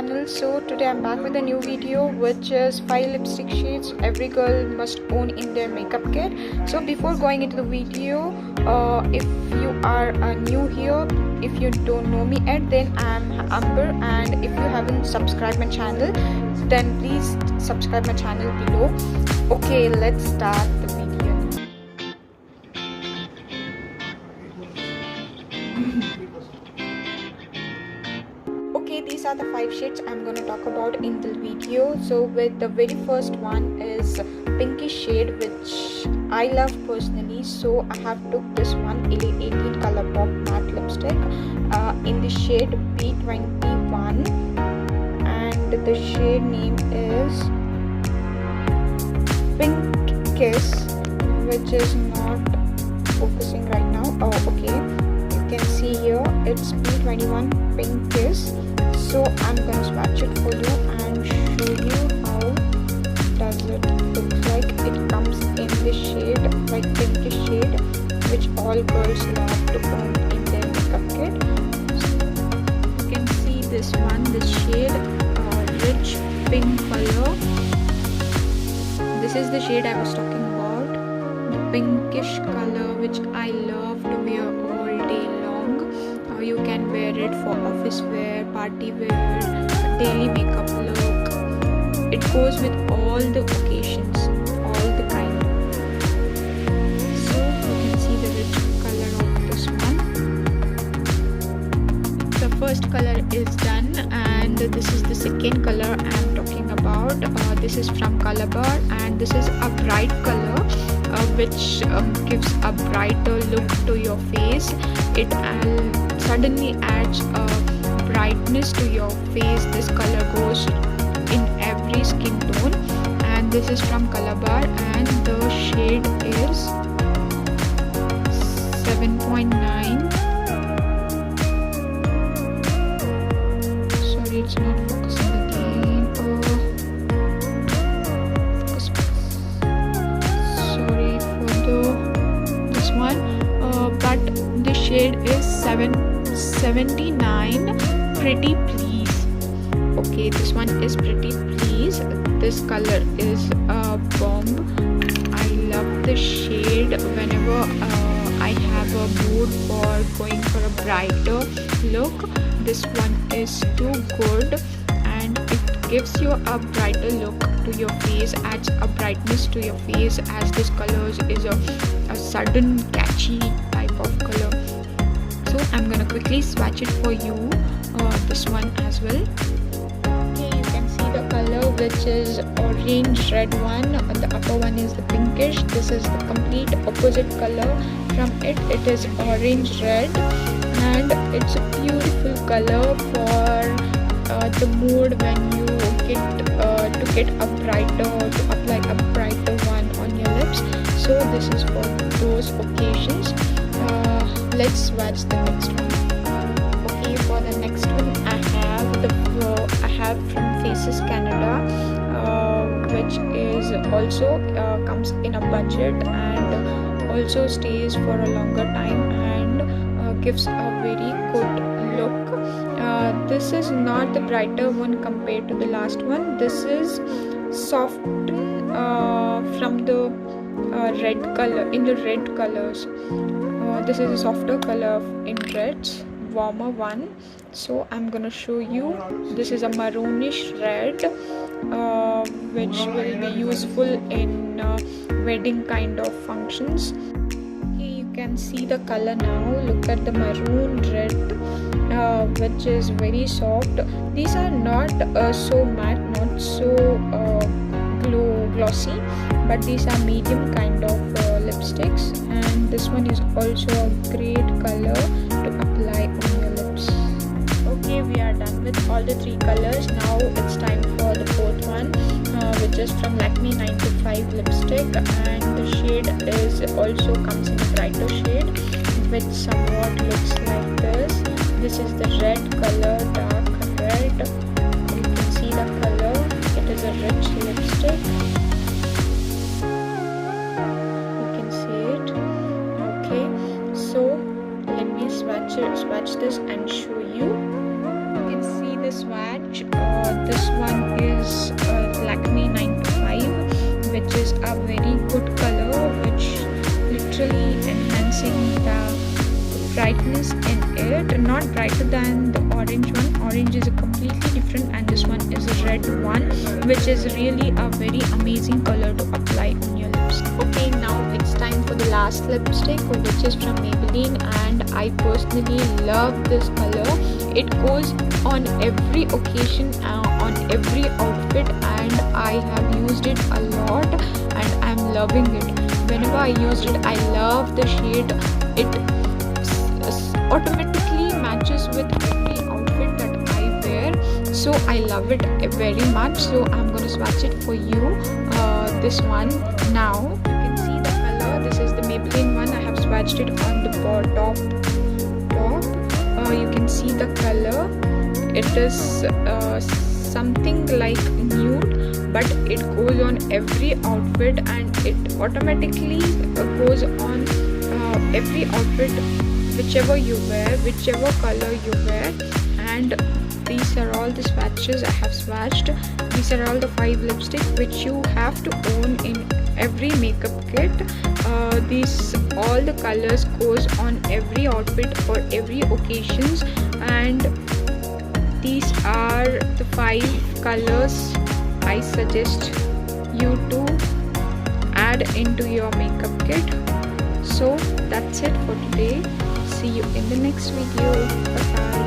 channel. So today I'm back with a new video, which is 5 lipstick shades every girl must own in their makeup kit. So before going into the video, if you are new here, if you don't know me yet, then I'm Amber, and if you haven't subscribed my channel, then please subscribe my channel below. Okay, let's start the video. Okay, these are the 5 shades I'm gonna talk about in the video. So with the very first one is pinkish shade, which I love personally. So I have took this one, 18 Colourpop matte lipstick in the shade B21, and the shade name is Pink Kiss, which is not focusing right now. Oh, okay, you can see here it's B21 Pink Kiss. So I'm gonna swatch it for you and show you how does it look like. It comes in the shade like pinkish shade, which all girls love to own in their makeup kit. You can see this one, this shade, rich pink color. This is the shade I was talking about, the pinkish color, which I love to wear all day long. You can wear it for office wear, party wear, daily makeup look. It goes with all the occasions, all the kind. So you can see the rich color of this one. The first color is done, and this is the second color I'm talking about. This is from Colorbar, and this is a bright color, which gives a brighter look to your face. It suddenly adds a brightness to your face. This color goes in every skin tone, and this is from Colorbar, and the shade is 7.9. Sorry, it's not focusing again. Focus. Sorry for this one, but the shade is 79 Pretty Please. Okay, this one is Pretty Please. This color is a bomb. I love this shade. Whenever I have a mood for going for a brighter look, this one is too good, and it gives you a brighter look to your face, adds a brightness to your face, as this color is a sudden catchy type of color. So I'm gonna quickly swatch it for you, this one as well. Okay, you can see the color, which is orange red one. The upper one is the pinkish. This is the complete opposite color from it. It is orange red, and it's a beautiful color for the mood when you get to get a brighter, to apply a brighter one on your lips. So this is for those occasions. Let's watch the next one. Okay, for the next one I have from Faces Canada, which is also comes in a budget, and also stays for a longer time, and gives a very good look. This is not the brighter one compared to the last one. This is softened from the red color, in the red colors. This is a softer color in reds, warmer one. So I'm gonna show you. This is a maroonish red, which will be useful in wedding kind of functions. Okay, you can see the color now. Look at the maroon red, which is very soft. These are not so matte, not so glossy, but these are medium kind of lipsticks, and this one is also a great color to apply on your lips. Okay, we are done with all the 3 colors. Now it's time for the 4th one, which is from Lakme 9 to 5 lipstick, and the shade is also comes in a brighter shade, which somewhat looks like this. This is the red color, dark red. You can see the color. It is a rich lipstick. So let me swatch this and show you. You can see the swatch. a very good color which literally enhancing the brightness in it. Not brighter than the orange one. Orange is a completely different, and this one is a red one, which is really a very amazing color to apply on your lips. Okay, now it's time for the last lipstick, which is from Maybelline, and I personally love this color. It goes on every occasion, on every outfit, and I have used it a lot and I'm loving it. Whenever I used it, I love the shade. It automatically matches with every outfit that I wear, so I love it very much. So I'm gonna swatch it for you, this one. Now you can see the color. This is the Maybelline one. I have swatched it on the top. You can see the color. It is something like nude, but it goes on every outfit, and it automatically goes on every outfit, whichever you wear, whichever color you wear. And these are all the swatches I have swatched. These are all the 5 lipsticks which you have to own in every makeup kit. These all the colors goes on every outfit for every occasions, and these are the 5 colors I suggest you to add into your makeup kit. So that's it for today. See you in the next video. Bye bye.